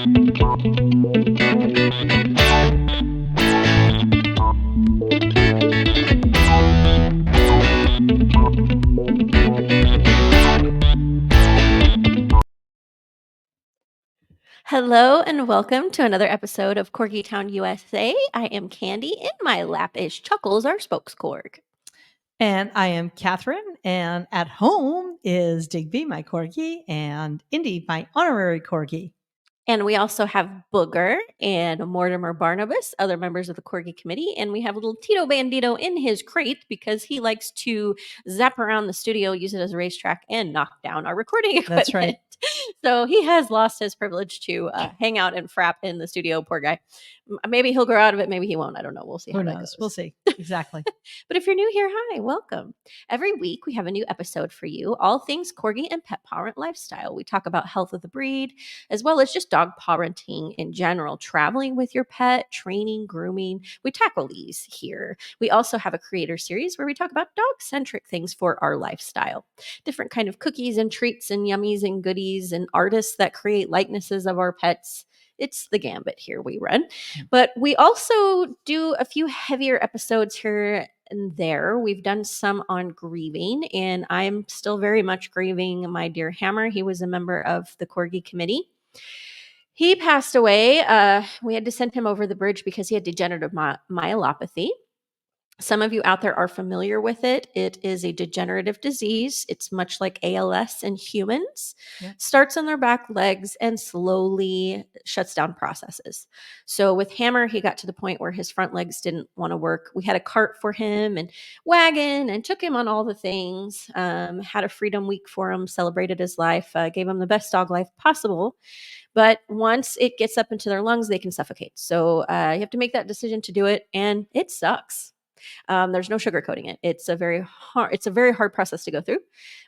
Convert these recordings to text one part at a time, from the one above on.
Hello and welcome to another episode of Corgi Town USA. I am Candy. In my lap is Chuckles, our spokescorg. And I am Catherine, and at home is Digby, my corgi, and Indy, my honorary corgi. And we also have Booger and Mortimer Barnabas, other members of the Corgi committee. And we have little Tito Bandito in his crate because he likes to zap around the studio, use it as a racetrack, and knock down our recording equipment. That's right. So he has lost his privilege to hang out and frap in the studio. Poor guy. Maybe he'll grow out of it. Maybe he won't. I don't know. We'll see. Who knows? We'll see. Exactly. But if you're new here, hi, welcome. Every week we have a new episode for you, all things Corgi and pet parent lifestyle. We talk about health of the breed, as well as just dog parenting in general, traveling with your pet, training, grooming. We tackle these here. We also have a creator series where we talk about dog-centric things for our lifestyle. Different kind of cookies and treats and yummies and goodies and artists that create likenesses of our pets. It's the gambit here we run. But we also do a few heavier episodes here and there. We've done some on grieving, and I'm still very much grieving my dear Hammer. He was a member of the Corgi committee. He passed away. We had to send him over the bridge because he had degenerative myelopathy. Some of you out there are familiar with it. It is a degenerative disease. It's much like ALS in humans. Yeah. Starts on their back legs and slowly shuts down processes. So with Hammer, he got to the point where his front legs didn't want to work. We had a cart for him and wagon and took him on all the things. Had a freedom week for him, celebrated his life, gave him the best dog life possible. But once it gets up into their lungs, they can suffocate. So you have to make that decision to do it, and it sucks. There's no sugarcoating it. It's a very hard process to go through.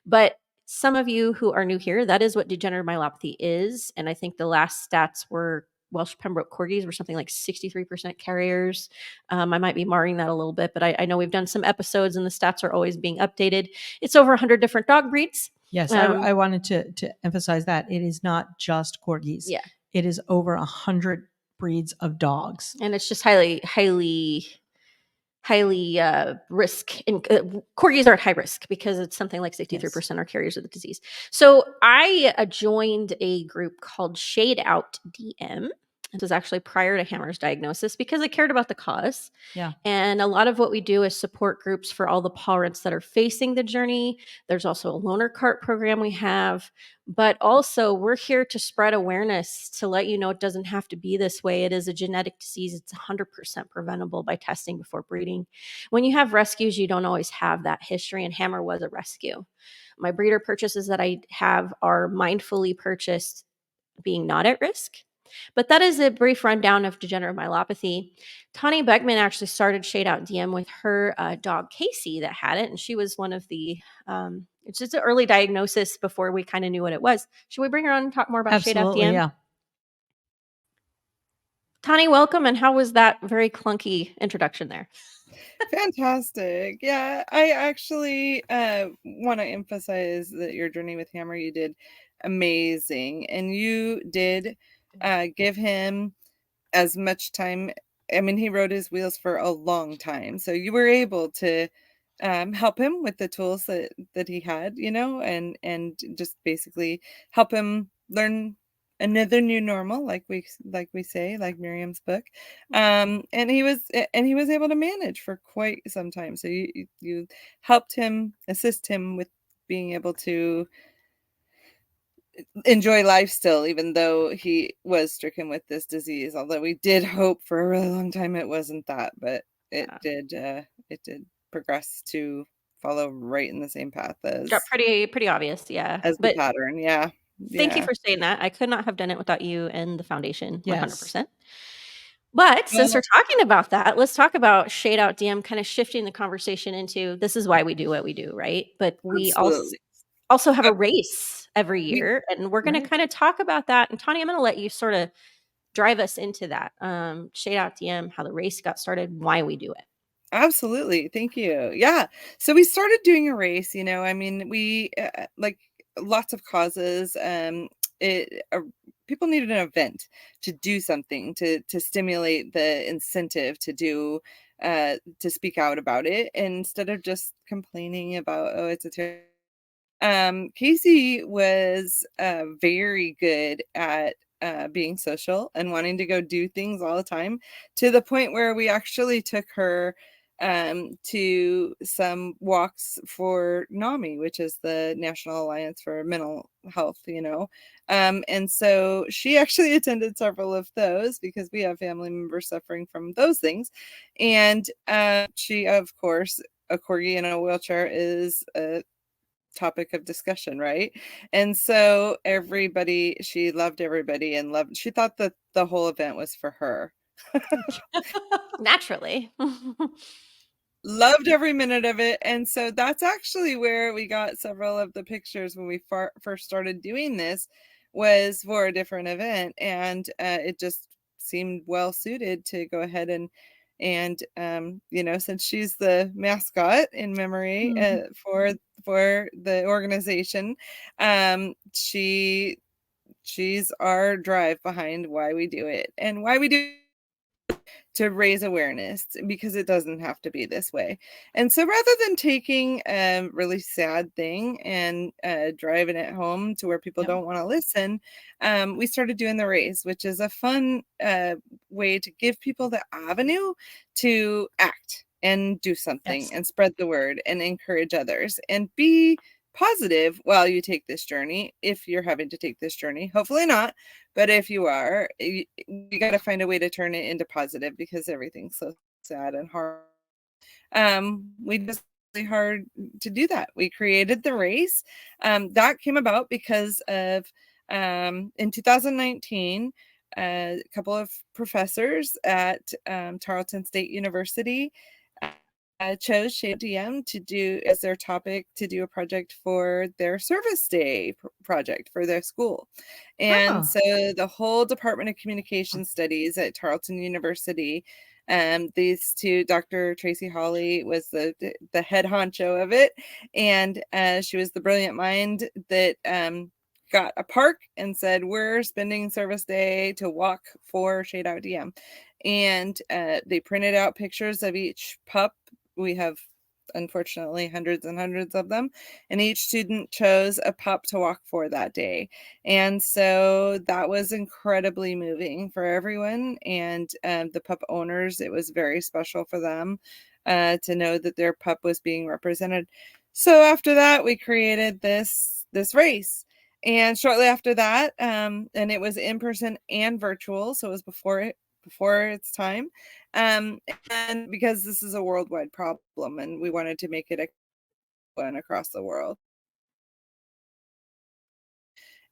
But some of you who are new here, that is what degenerative myelopathy is. And I think the last stats were Welsh Pembroke Corgis were something like 63% carriers. I might be marring that a little bit, but I know we've done some episodes and the stats are always being updated. It's over 100 different dog breeds. Yes, I wanted to emphasize that. It is not just Corgis. Yeah. It is over 100 breeds of dogs. And it's just highly risk, and Corgis are at high risk because it's something like 63% are carriers of the disease. So I joined a group called Shade Out DM. This was actually prior to Hammer's diagnosis because I cared about the cause. Yeah. And a lot of what we do is support groups for all the parents that are facing the journey. There's also a loaner cart program we have, but also we're here to spread awareness to let you know it doesn't have to be this way. It is a genetic disease. It's 100% preventable by testing before breeding. When you have rescues, you don't always have that history, and Hammer was a rescue. My breeder purchases that I have are mindfully purchased, being not at risk. But that is a brief rundown of degenerative myelopathy. Tauni Beckman actually started Shade Out DM with her dog Casey that had it, and she was one of the it's just an early diagnosis before we kind of knew what it was. Should we bring her on and talk more about Shade Out DM? Yeah. Tauni, welcome, and how was that very clunky introduction there? Fantastic. Yeah, I actually want to emphasize that your journey with Hammer, you did amazing, and you did give him as much time. I mean, he rode his wheels for a long time, so you were able to help him with the tools that he had, and just basically help him learn another new normal, like we say, like Miriam's book. And he was able to manage for quite some time. So you helped him, assist him with being able to enjoy life still, even though he was stricken with this disease. Although we did hope for a really long time it wasn't that, but it did progress to follow right in the same path as pretty obvious, yeah. As the pattern, yeah. Thank you for saying that. I could not have done it without you and the foundation, 100%. But since we're talking about that, let's talk about Shade Out DM, kind of shifting the conversation into this is why we do what we do, right? But we also have a race every year, and we're going to kind of talk about that. And Tauni, I'm going to let you sort of drive us into that. Shade Out DM, how the race got started, why we do it. Absolutely. Thank you. Yeah. So we started doing a race, I mean, we like lots of causes. people needed an event to do something to stimulate the incentive to do to speak out about it, and instead of just complaining about, oh, it's a terrible. Casey was very good at being social and wanting to go do things all the time, to the point where we actually took her to some walks for NAMI, which is the National Alliance for Mental Health, and so she actually attended several of those because we have family members suffering from those things. And she, of course, a corgi in a wheelchair is a topic of discussion, right? And so she loved everybody and she thought that the whole event was for her. Naturally. Loved every minute of it. And so that's actually where we got several of the pictures when we first started doing this, was for a different event. And it just seemed well suited to go ahead and since she's the mascot in memory for the organization, she's our drive behind why we do it, and why we do to raise awareness, because it doesn't have to be this way. And so rather than taking a really sad thing and driving it home to where people don't want to listen, we started doing the race, which is a fun way to give people the avenue to act and do something and spread the word and encourage others and be positive while you take this journey. If you're having to take this journey, hopefully not, but if you are, you got to find a way to turn it into positive, because everything's so sad and hard. We just really hard to do that. We created the race. That came about because of in 2019, a couple of professors at Tarleton State University chose Shade DM to do as their topic, to do a project for their service day project for their school. And so the whole Department of Communication Studies at Tarleton University, these two, Dr. Tracy Hawley was the head honcho of it, and she was the brilliant mind that got a park and said, we're spending service day to walk for Shade Out DM. And they printed out pictures of each pup. We have, unfortunately, hundreds and hundreds of them, and each student chose a pup to walk for that day. And so that was incredibly moving for everyone, and the pup owners, it was very special for them to know that their pup was being represented. So after that, we created this race. And shortly after that, and it was in person and virtual, so it was before its time, and because this is a worldwide problem and we wanted to make it a one across the world.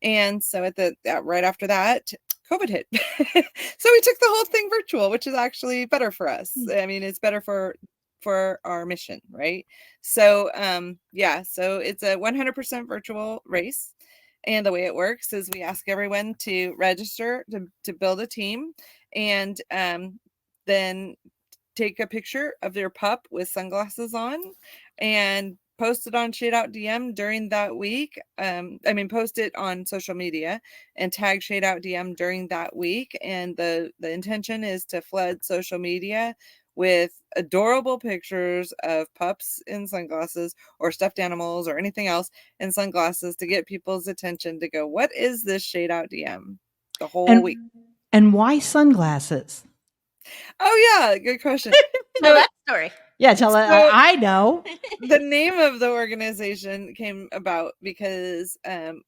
And so right after that, COVID hit. So we took the whole thing virtual, which is actually better for us. I mean, it's better for our mission, right? So so it's a 100% virtual race. And the way it works is we ask everyone to register to build a team, and then take a picture of their pup with sunglasses on and post it on Shade Out DM during that week. Post it on social media and tag Shade Out DM during that week. And the intention is to flood social media with adorable pictures of pups in sunglasses, or stuffed animals, or anything else in sunglasses, to get people's attention to go, what is this Shade Out DM, the whole week? And why sunglasses? Oh yeah, good question. Tell that story. Yeah, I know. The name of the organization came about because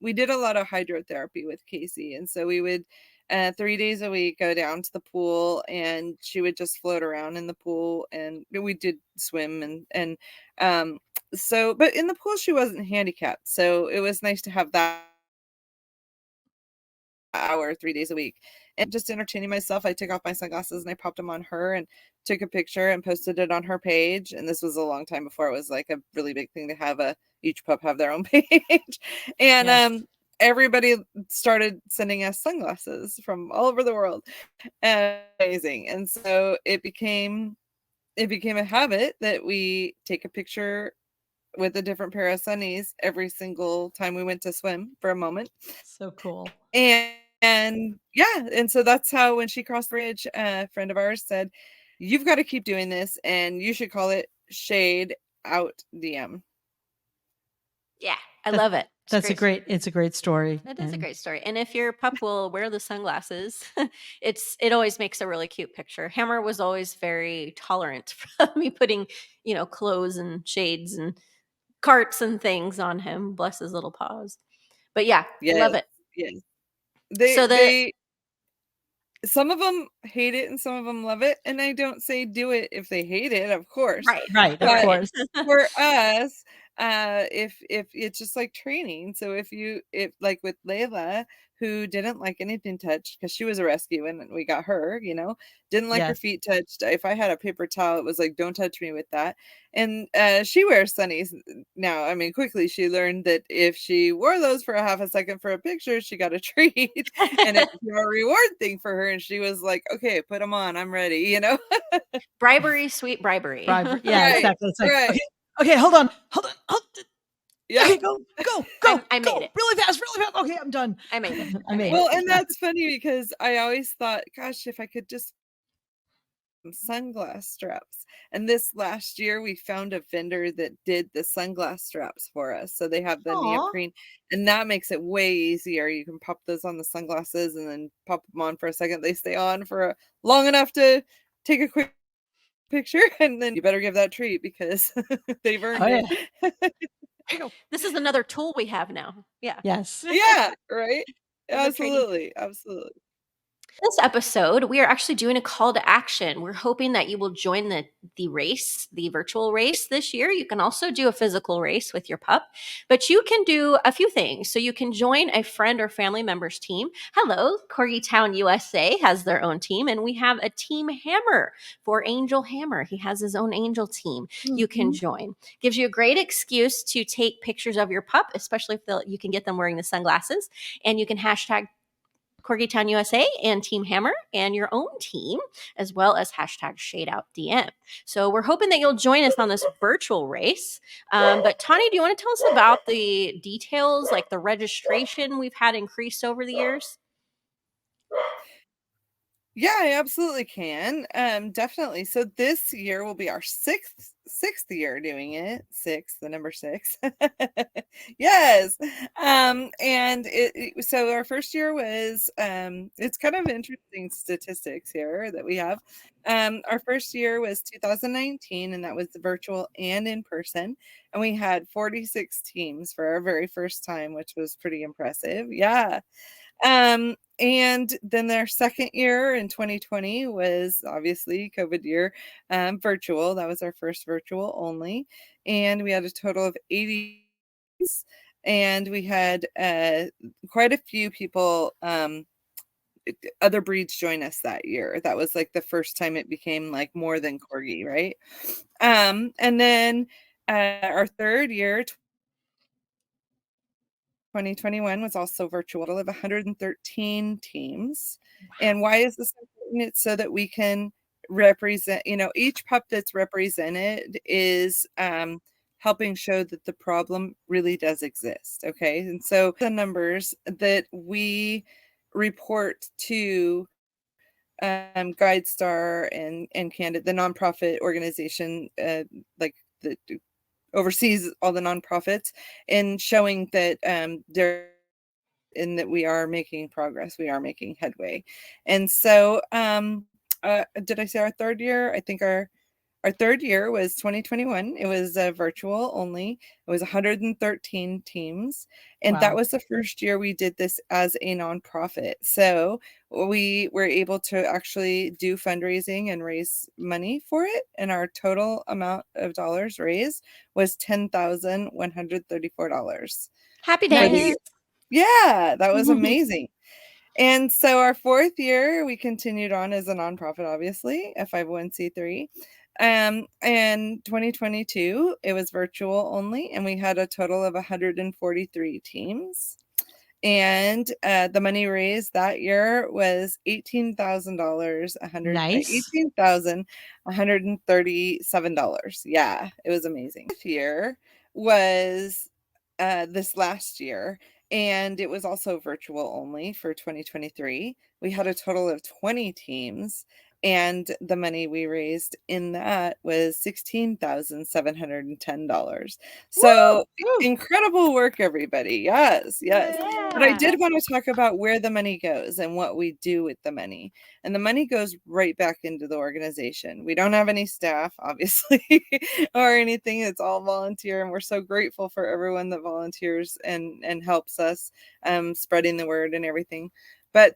we did a lot of hydrotherapy with Casey, and so we would 3 days a week go down to the pool, and she would just float around in the pool, and we did swim and but in the pool she wasn't handicapped, so it was nice to have that hour 3 days a week. And just entertaining myself, I took off my sunglasses and I popped them on her and took a picture and posted it on her page. And this was a long time before it was like a really big thing to have each pup have their own page. And everybody started sending us sunglasses from all over the world. Amazing. And so it became a habit that we take a picture with a different pair of sunnies every single time we went to swim for a moment. So cool. And And yeah, and so that's how when she crossed the bridge, a friend of ours said, "You've got to keep doing this, and you should call it Shade Out DM." Yeah, I That love it. it's a great story. That is a And great story. And if your pup will wear the sunglasses, it always makes a really cute picture. Hammer was always very tolerant of me putting, clothes and shades and carts and things on him. Bless his little paws. But yeah, Yes, love it. yes. So They some of them hate it and some of them love it, and I don't say do it if they hate it, of course. right, right, of But course. for us, if it's just like training. So if like with Layla, who didn't like anything touched because she was a rescue and we got her, didn't like her Yes. feet touched. If I had a paper towel, it was like, don't touch me with that. And she wears sunnies now. I mean, quickly she learned that if she wore those for a half a second for a picture, she got a treat, and it became a reward thing for her. And she was like, okay, put them on, I'm ready. bribery, sweet bribery. Yeah, Right, exactly. It's like, right. okay, hold on. Yep. Okay, I made go, it. really fast, really fast. Okay, I'm done. I made it. I I made made it. Well, it. and Yeah. that's funny because I always thought, gosh, if I could just sunglass straps. And this last year we found a vendor that did the sunglass straps for us. So they have the Aw. neoprene, and that makes it way easier. You can pop those on the sunglasses and then pop them on for a second. They stay on for long enough to take a quick picture, and then you better give that treat because they've Oh earned yeah. it. Here you go. This is another tool we have now. Yeah. Yes. Yeah, right? Another trading. Absolutely. Absolutely. This episode, we are actually doing a call to action. We're hoping that you will join the race, the virtual race this year. You can also do a physical race with your pup, but you can do a few things. So you can join a friend or family member's team. Hello, Corgi Town USA has their own team, and we have a team Hammer for Angel Hammer. He has his own angel team. You can Mhm. join. Gives you a great excuse to take pictures of your pup, especially if you can get them wearing the sunglasses, and you can hashtag Corgi Town USA and Team Hammer and your own team, as well as hashtag ShadeOutDM. So we're hoping that you'll join us on this virtual race. But Tani, do you want to tell us about the details, like the registration we've had increased over the years? Yeah, I absolutely can. Definitely. So this year will be our sixth year doing it. Six, the number six. Yes. And so our first year was it's kind of interesting statistics here that we have. Our first year was 2019, and that was virtual and in person. And we had 46 teams for our very first time, which was pretty impressive. Yeah. And then their second year in 2020 was obviously COVID year, virtual. That was our first virtual only. And we had a total of 80, and we had quite a few people, other breeds join us that year. That was like the first time it became like more than Corgi, right? And then our third year, 2021, was also virtual. To live 113 teams. And why is this important? It's so that we can represent, each pup that's represented is helping show that the problem really does exist. Okay. And so the numbers that we report to GuideStar and Candid, the nonprofit organization, like the oversees all the nonprofits, in showing that they're in that we are making progress, we are making headway. And so did I say our third year? I think our third year was 2021. It was virtual only. It was 113 teams. And that Wow. was the first year we did this as a nonprofit. So we were able to actually do fundraising and raise money for it. And our total amount of dollars raised was $10,134 Happy for days. the yeah, that was amazing. And so our fourth year, we continued on as a nonprofit, obviously, a 501(c)(3). And 2022, it was virtual only, and we had a total of 143 teams. And the money raised that year was $18,000, Nice. $18,137. Yeah, it was amazing. This year was this last year, And it was also virtual only for 2023. We had a total of 20 teams, and the money we raised in that was $16,710. So Woo! incredible work, everybody. Yes, yes. But I Yeah. did want to talk about where the money goes and what we do with the money. And the money goes right back into the organization. We don't have any staff, obviously, or anything. It's all volunteer. And we're so grateful for everyone that volunteers and helps us spreading the word and everything. But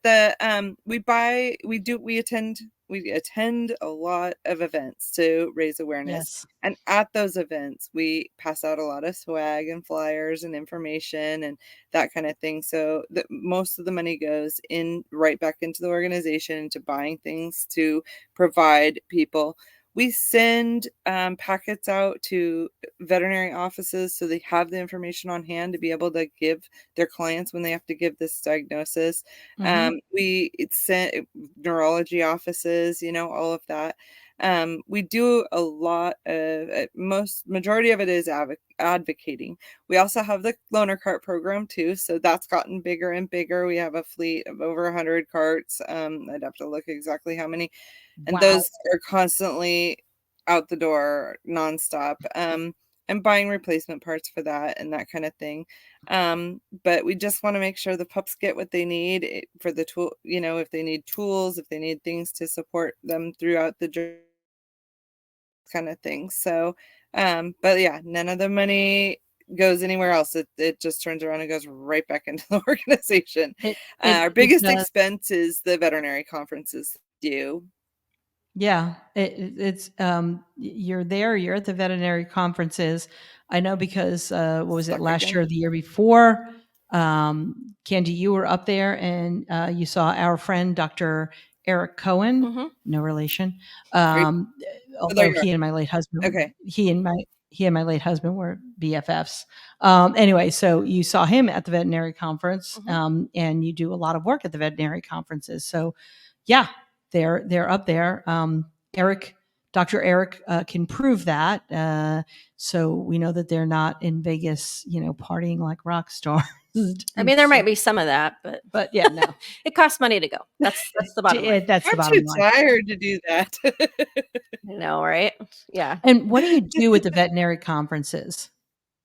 we attend a lot of events to raise awareness. Yes. And at those events, we pass out a lot of swag and flyers and information and that kind of thing. So most of the money goes in right back into the organization, into buying things to provide people. We send packets out to veterinary offices so they have the information on hand to be able to give their clients when they have to give this diagnosis. We sent neurology offices, all of that. We do a lot of majority of it is advocating. We also have the loaner cart program too, so that's gotten bigger and bigger. We have a fleet of over 100 carts. I'd have to look exactly how many, and Wow. those are constantly out the door nonstop. And buying replacement parts for that and that kind of thing. But we just want to make sure the pups get what they need for the tool, if they need tools, if they need things to support them throughout the journey, kind of thing. So, but yeah, none of the money goes anywhere else. It just turns around and goes right back into the organization. Our It biggest does. expense is the veterinary conferences due. Yeah, it's you're there. You're at the veterinary conferences. I know because what was it Stuck last year, or again. the year before? Candy, you were up there and you saw our friend Dr. Eric Cohen. Mm-hmm. No relation. Are you, oh, there Although you are. he and my late husband, Okay. he and my late husband were BFFs. Anyway, so you saw him at the veterinary conference, and you do a lot of work at the veterinary conferences. So, yeah, they're up there. Eric, Dr. Eric, can prove that. So we know that they're not in Vegas, partying like rock stars. I mean, there might be some of that, but yeah, no, it costs money to go. That's the bottom line. that's the I'm too bottom line. tired to do that. I know, right? Yeah. And what do you do at the veterinary conferences?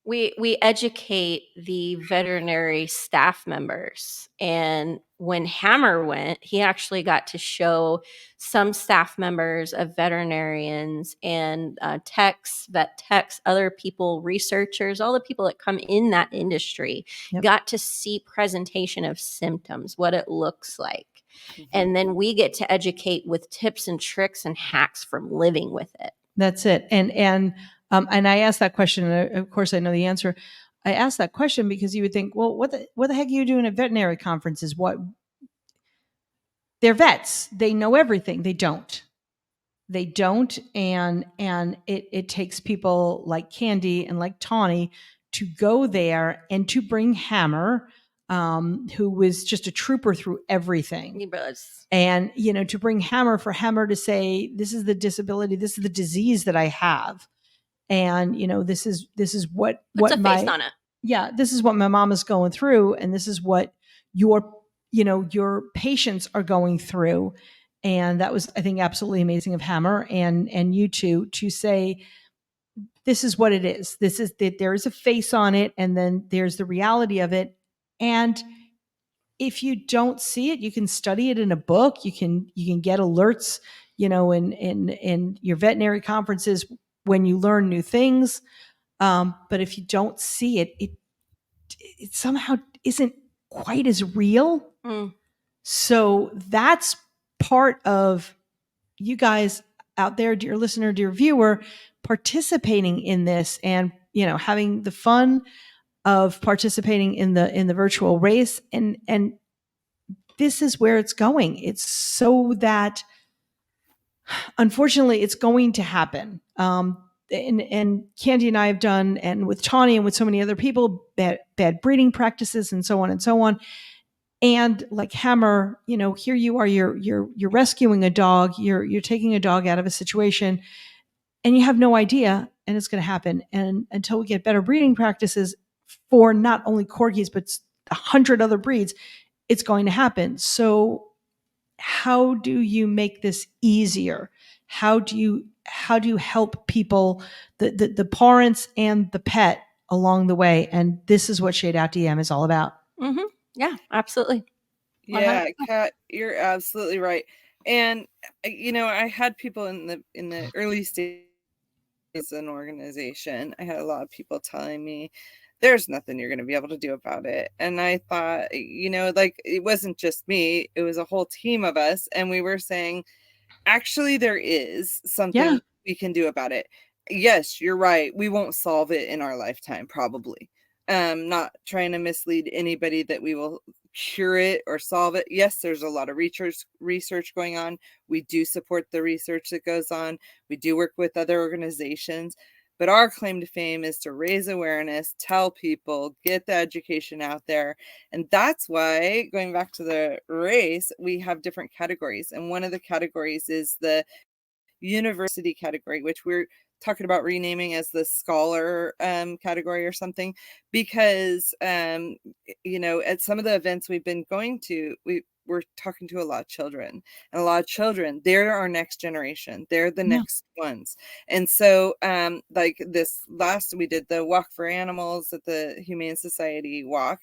We educate the veterinary staff members, and when Hammer went, he actually got to show some staff members of veterinarians and vet techs, other people, researchers, all the people that come in that industry got to see presentation of symptoms, what it looks like. And then we get to educate with tips and tricks and hacks from living with it. That's it. And I asked that question. And of course, I know the answer. I asked that question because you would think, well, what the heck are you doing at veterinary conferences? What? They're vets. They know everything. They don't. They don't. And it takes people like Candy and like Tauni to go there and to bring Hammer, who was just a trooper through everything. He was. And, to bring Hammer, for Hammer to say, this is the disability, this is the disease that I have. And, this is what Puts a my face on it. Yeah, this is what my mom is going through, and this is what your patients are going through. And that was, I think, absolutely amazing of Hammer and you two to say, this is what it is. This is that there is a face on it, and then there's the reality of it. And if you don't see it, you can study it in a book. You can get alerts, in your veterinary conferences when you learn new things. But if you don't see it, it somehow isn't quite as real. So that's part of you guys out there, dear listener, dear viewer, participating in this and having the fun of participating in the virtual race. And this is where it's going. It's so that unfortunately it's going to happen. And Candy and I have done, and with Tauni and with so many other people, bad breeding practices and so on and so on. And like Hammer, here you are, you're rescuing a dog, you're taking a dog out of a situation, and you have no idea, and it's going to happen. And until we get better breeding practices for not only corgis but 100 other breeds, it's going to happen. So how do you make this easier? How do you help people, the parents and the pet along the way? And this is what Shade Out DM is all about. Mm-hmm. Yeah, absolutely. Yeah, 100%. Kat, you're absolutely right. And I had people in the early stages as an organization. I had a lot of people telling me there's nothing you're going to be able to do about it. And I thought, like it wasn't just me, it was a whole team of us, and we were saying, actually, there is Yeah. something we can do about it. Yes, you're right. We won't solve it in our lifetime, probably. Not trying to mislead anybody that we will cure it or solve it. Yes, there's a lot of research going on. We do support the research that goes on. We do work with other organizations. But our claim to fame is to raise awareness, tell people, get the education out there. And that's why, going back to the race, we have different categories. And one of the categories is the university category, which we're talking about renaming as the scholar category or something, because at some of the events we've been going to, we're talking to a lot of children, and a lot of children, they're our next generation, they're the Yeah. next ones. And so like this last, we did the walk for animals at the Humane Society walk,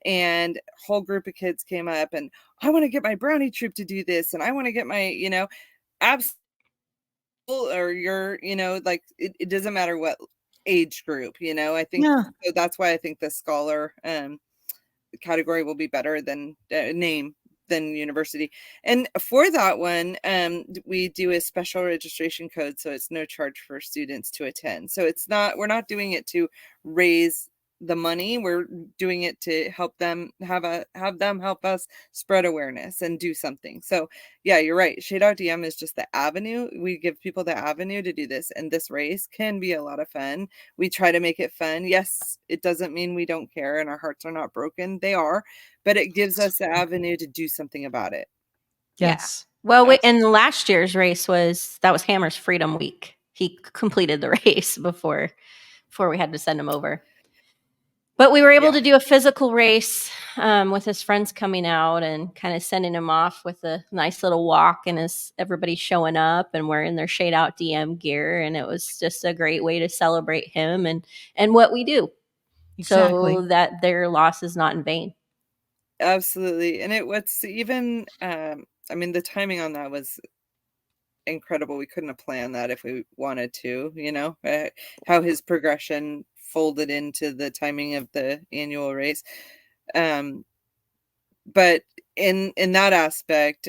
and a whole group of kids came up and, I want to get my brownie troop to do this, and I want to get my absolutely. Or you're, like it doesn't matter what age group, I think. Yeah. So that's why I think the scholar category will be better than name than university. And for that one, we do a special registration code, so it's no charge for students to attend. So we're not doing it to raise the money, we're doing it to help them have them help us spread awareness and do something. So yeah, you're right, Shade Out DM is just the avenue. We give people the avenue to do this, and this race can be a lot of fun. We try to make it fun. Yes, it doesn't mean we don't care and our hearts are not broken, they are, but it gives us the avenue to do something about it. Yeah. Yes. Well, Absolutely. and last year's race was Hammer's Freedom Week. He completed the race before we had to send him over. But we were able Yeah. to do a physical race with his friends coming out and kind of sending him off with a nice little walk, and as everybody showing up and wearing their Shade Out DM gear, and it was just a great way to celebrate him and what we do, Exactly. so that their loss is not in vain. Absolutely. And what's even I mean, the timing on that was incredible. We couldn't have planned that if we wanted to, how his progression folded into the timing of the annual race. Um, but in that aspect,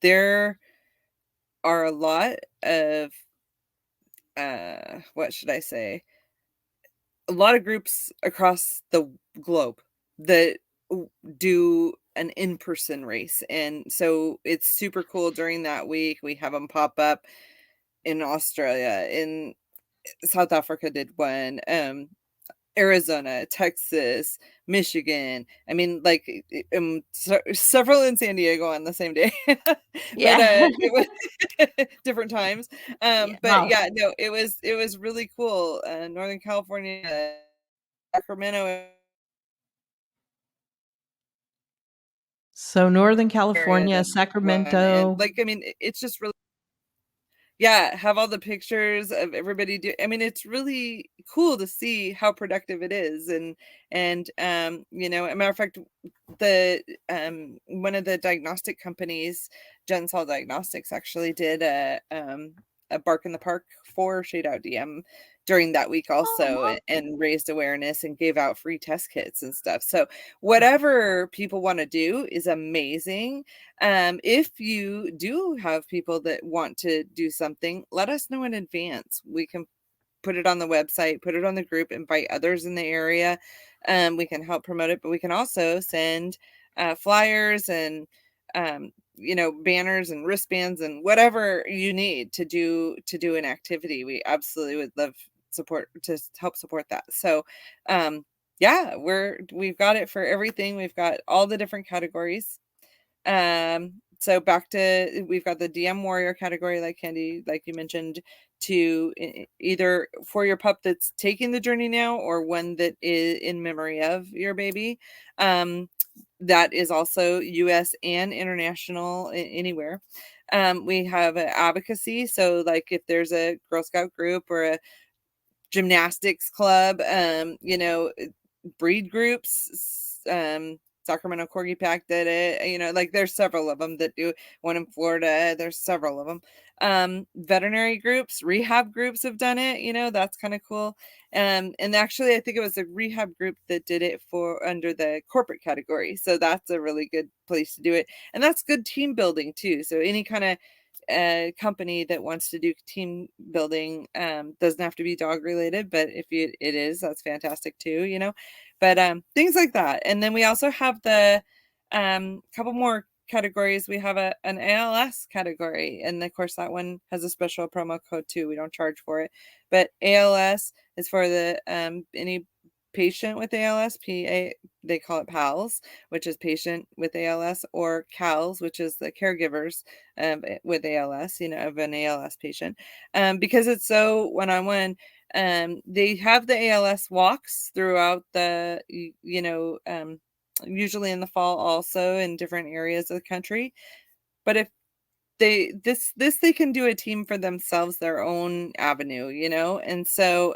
there are a lot of what should I say? A lot of groups across the globe that do an in-person race, and so it's super cool. During that week, we have them pop up in Australia, in South Africa did one, Arizona, Texas, Michigan. I mean, like, several in San Diego on the same day, but Yeah. it was different times. Yeah. But Wow. yeah, no, it was really cool. Northern California, Sacramento, So Northern area California, did one, and Sacramento. like, I mean, it's just really. Yeah, have all the pictures of everybody do. I mean, it's really cool to see how productive it is. And a matter of fact, the one of the diagnostic companies, Gensol Diagnostics, actually did a Bark in the Park for Shade Out DM during that week Oh, also, wow. and raised awareness and gave out free test kits and stuff. So whatever people want to do is amazing. If you do have people that want to do something, let us know in advance. We can put it on the website, put it on the group, invite others in the area. We can help promote it, but we can also send flyers and banners and wristbands and whatever you need to do an activity. We absolutely would love support to help support that. So yeah, we've got it for everything. We've got all the different categories. So back to, we've got the DM warrior category, like Candy, like you mentioned, to either for your pup that's taking the journey now or one that is in memory of your baby. That is also US and international, anywhere. We have advocacy. So like if there's a Girl Scout group or a gymnastics club, breed groups, Sacramento Corgi Pack did it, like there's several of them that do one in Florida. There's several of them. Veterinary groups, rehab groups have done it, that's kind of cool. And actually, I think it was a rehab group that did it for under the corporate category. So that's a really good place to do it. And that's good team building too. So any kind of company that wants to do team building, doesn't have to be dog related, but if it is, that's fantastic too, but things like that. And then we also have the couple more categories. We have an ALS category, and of course that one has a special promo code too. We don't charge for it, but ALS is for the any patient with ALS. They call it PALS, which is patient with ALS, or CALS, which is the caregivers with ALS, of an ALS patient. Because it's so one-on-one, they have the ALS walks throughout the, usually in the fall, also in different areas of the country. But if they can do a team for themselves, their own avenue, and so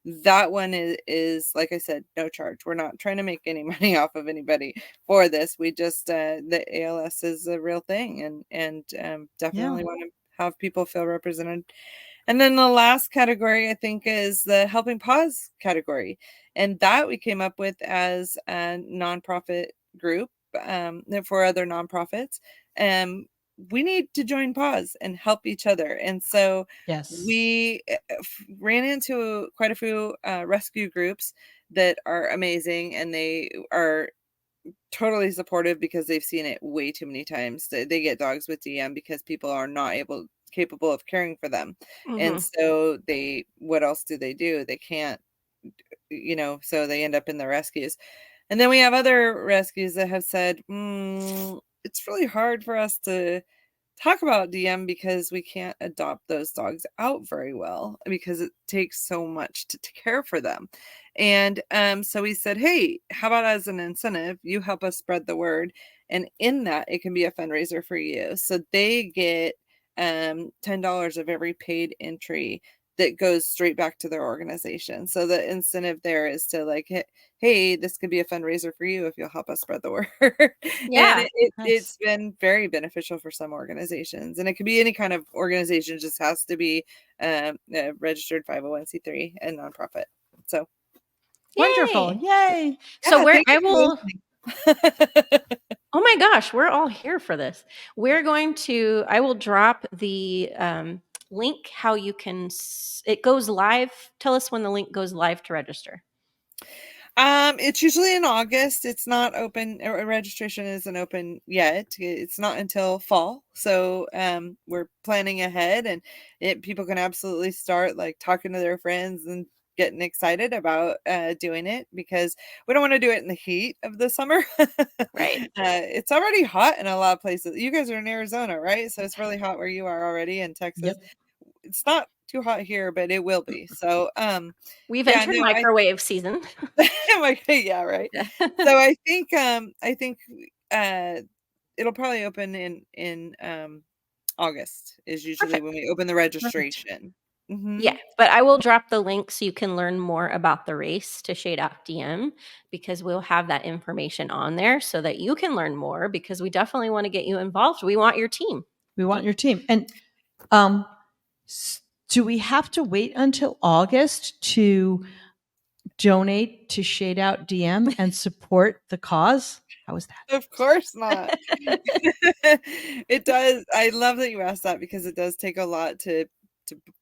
that one is like I said, no charge. We're not trying to make any money off of anybody for this. We just the ALS is a real thing, and Yeah. definitely want to have people feel represented. And then the last category, I think, is the Helping Paws category. And that we came up with as a nonprofit group, for other nonprofits. We need to join Paws and help each other. And so Yes. we ran into quite a few rescue groups that are amazing, and they are totally supportive because they've seen it way too many times. They get dogs with DM because people are not capable of caring for them. And Mm-hmm. so what else do? They can't, so they end up in the rescues. And then we have other rescues that have said, it's really hard for us to talk about DM because we can't adopt those dogs out very well because it takes so much to care for them. And so we said, hey, how about as an incentive, you help us spread the word. And in that, it can be a fundraiser for you. So they get $10 of every paid entry that goes straight back to their organization. So the incentive there is to like, hey, this could be a fundraiser for you if you'll help us spread the word. And Yeah. it's Nice. been very beneficial for some organizations. And it could be any kind of organization, just has to be a registered 501c3 and nonprofit. So Wonderful. Yay. Yay. So yeah, where thank I you for will listening. Oh my gosh, we're all here for this. I will drop the link how you can it goes live. Tell us when the link goes live to register. It's usually in August. It's not open, or registration isn't open yet. It's not until fall. So we're planning ahead, and people can absolutely start like talking to their friends and getting excited about doing it, because we don't want to do it in the heat of the summer. Right. It's already hot in a lot of places. You guys are in Arizona, right? So it's really hot where you are already, in Texas. Yep. It's not too hot here, but it will be. So We've yeah, entered no, microwave season. I'm like, yeah, right. Yeah. So I think uh it'll probably open in August is usually when Perfect. we open the Perfect. registration. Yeah, Mhm. but I will drop the link so you can learn more about the race to Shade Off DM, because we'll have that information on there so that you can learn more, because we definitely want to get you involved. We want your team. We want your team. And um, do we have to wait until August to donate to Shade Out DM and support the cause? How is that? Of course not. It does. I love that you asked that, because it does take a lot to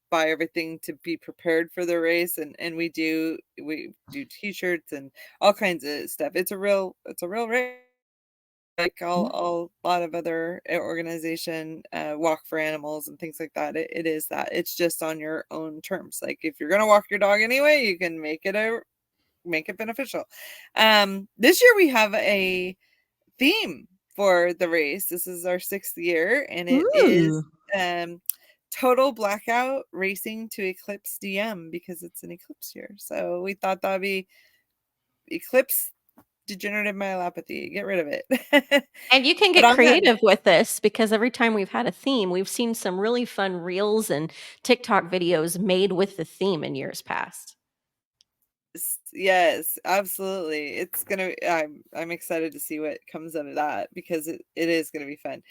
buy everything to be prepared for the race, and we do t-shirts and all kinds of stuff. It's a real race. Like Yeah. a lot of other organization, walk for animals and things like that. It is that. It's just on your own terms. Like if you're gonna walk your dog anyway, you can make it beneficial. This year we have a theme for the race. This is our 6th year, and it is total blackout racing to eclipse DM because it's an eclipse year. So we thought that'd be eclipse degenerative myelopathy. Get rid of it. And you can But get on that creative with this because every time we've had a theme, we've seen some really fun reels and TikTok videos made with the theme in years past. Yes, absolutely. It's gonna. I'm excited to see what comes out of that because it is gonna be fun.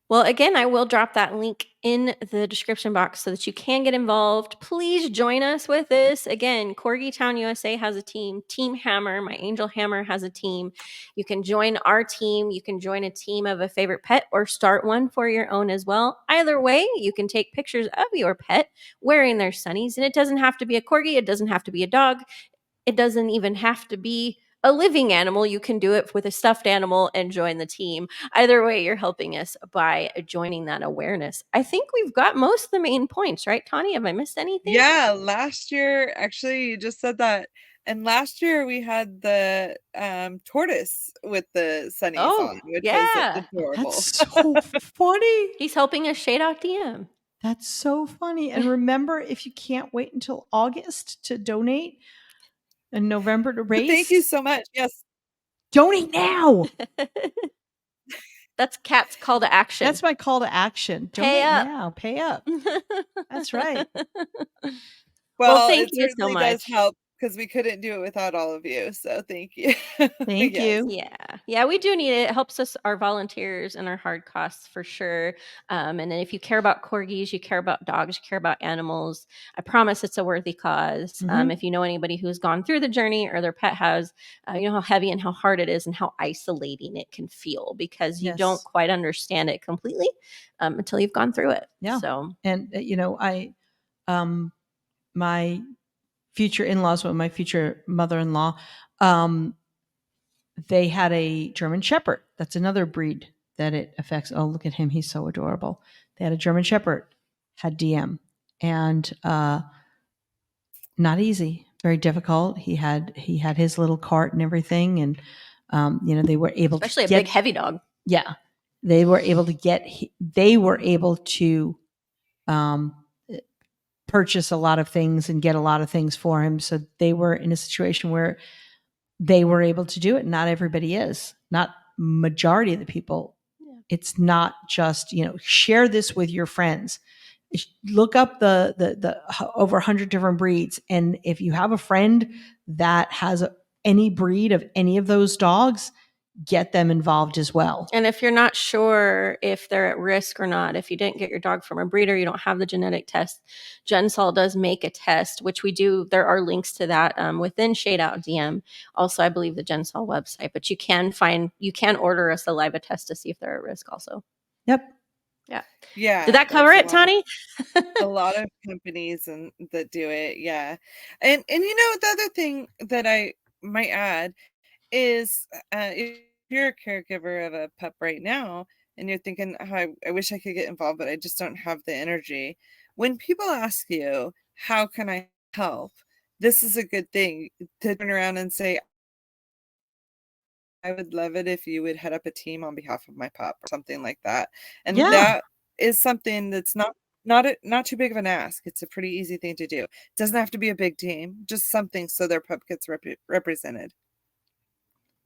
Well, again, I will drop that link in the description box so that you can get involved. Please join us with this. Again, Corgi Town USA has a team. Team Hammer, my Angel Hammer, has a team. You can join our team. You can join a team of a favorite pet or start one for your own as well. Either way, you can take pictures of your pet wearing their sunnies. And it doesn't have to be a Corgi, it doesn't have to be a dog, it doesn't even have to be a living animal. You can do it with a stuffed animal and join the team. Either way, you're helping us by joining that awareness. I think we've got most of the main points, right, Tawny? Have I missed anything? Yeah, last year, actually, you just said that. And last year we had the tortoise with the sunnies on, which was adorable. That's so funny. He's helping us shade out DM. That's so funny. And remember, if you can't wait until August to donate and November to race, Thank you so much. Yes. donate now. That's Kat's call to action. That's my call to action. Pay donate up. now. Pay up. That's right. Well, thank it you so certainly much. does help because we couldn't do it without all of you. So thank you. Thank Yes. you. Yeah, we do need it. It helps us, our volunteers, and our hard costs for sure. And then if you care about corgis, you care about dogs, you care about animals, I promise it's a worthy cause. If you know anybody who's gone through the journey or their pet has, you know how heavy and how hard it is and how isolating it can feel because you don't quite understand it completely until you've gone through it. Yeah. So, and my future in-laws, well, my future mother-in-law, they had a German Shepherd. That's another breed that it affects. Oh, look at him. He's so adorable. They had a German Shepherd, had DM, and not easy, very difficult. He had his little cart and everything. And, they were able especially to a big, heavy dog. Yeah. They were able to purchase a lot of things and get a lot of things for him. So they were in a situation where they were able to do it. Not everybody is. Not majority of the people. Yeah. It's not just, share this with your friends. Look up the over 100 different breeds. And if you have a friend that has any breed of any of those dogs, get them involved as well. And if you're not sure if they're at risk or not, if you didn't get your dog from a breeder, you don't have the genetic test, Gensol does make a test, which we do. There are links to that within Shade Out DM. Also, I believe the Gensol website, but you can order a saliva test to see if they're at risk also. Yep. Yeah. Yeah. Did that cover it, Tawny? A lot of companies that do it. Yeah. And the other thing that I might add is if you're a caregiver of a pup right now and you're thinking, oh, I wish I could get involved, but I just don't have the energy. When people ask you, how can I help? This is a good thing to turn around and say, I would love it if you would head up a team on behalf of my pup or something like that. And that is something that's not too big of an ask. It's a pretty easy thing to do. It doesn't have to be a big team, just something so their pup gets represented.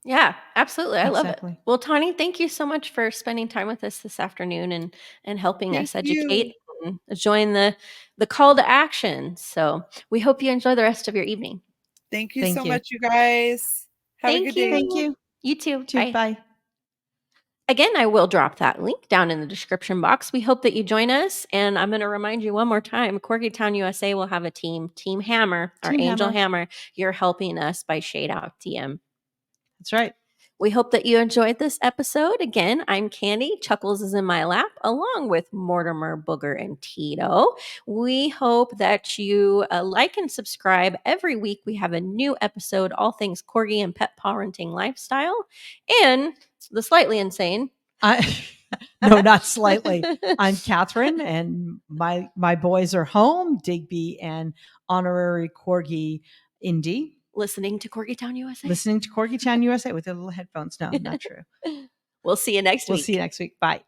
Yeah, absolutely. I love it. Exactly. Well, Tawny, thank you so much for spending time with us this afternoon and helping us educate and join the call to action. So we hope you enjoy the rest of your evening. Thank you so much, you guys. Have a good day. Thank you. You too. Bye. Bye. Again, I will drop that link down in the description box. We hope that you join us. And I'm going to remind you one more time, Corgi Town USA will have a team, Team Hammer, our Angel Hammer. You're helping us by Shade Out DM. That's right. We hope that you enjoyed this episode. Again, I'm Candy. Chuckles is in my lap, along with Mortimer, Booger, and Tito. We hope that you like and subscribe. Every week we have a new episode, all things corgi and pet parenting lifestyle, and the slightly insane. No, not slightly. I'm Catherine, and my boys are home, Digby and honorary corgi Indy. Listening to Corgi Town USA. Listening to Corgi Town USA with their little headphones. No, not true. We'll see you next We'll week. see you next week. Bye.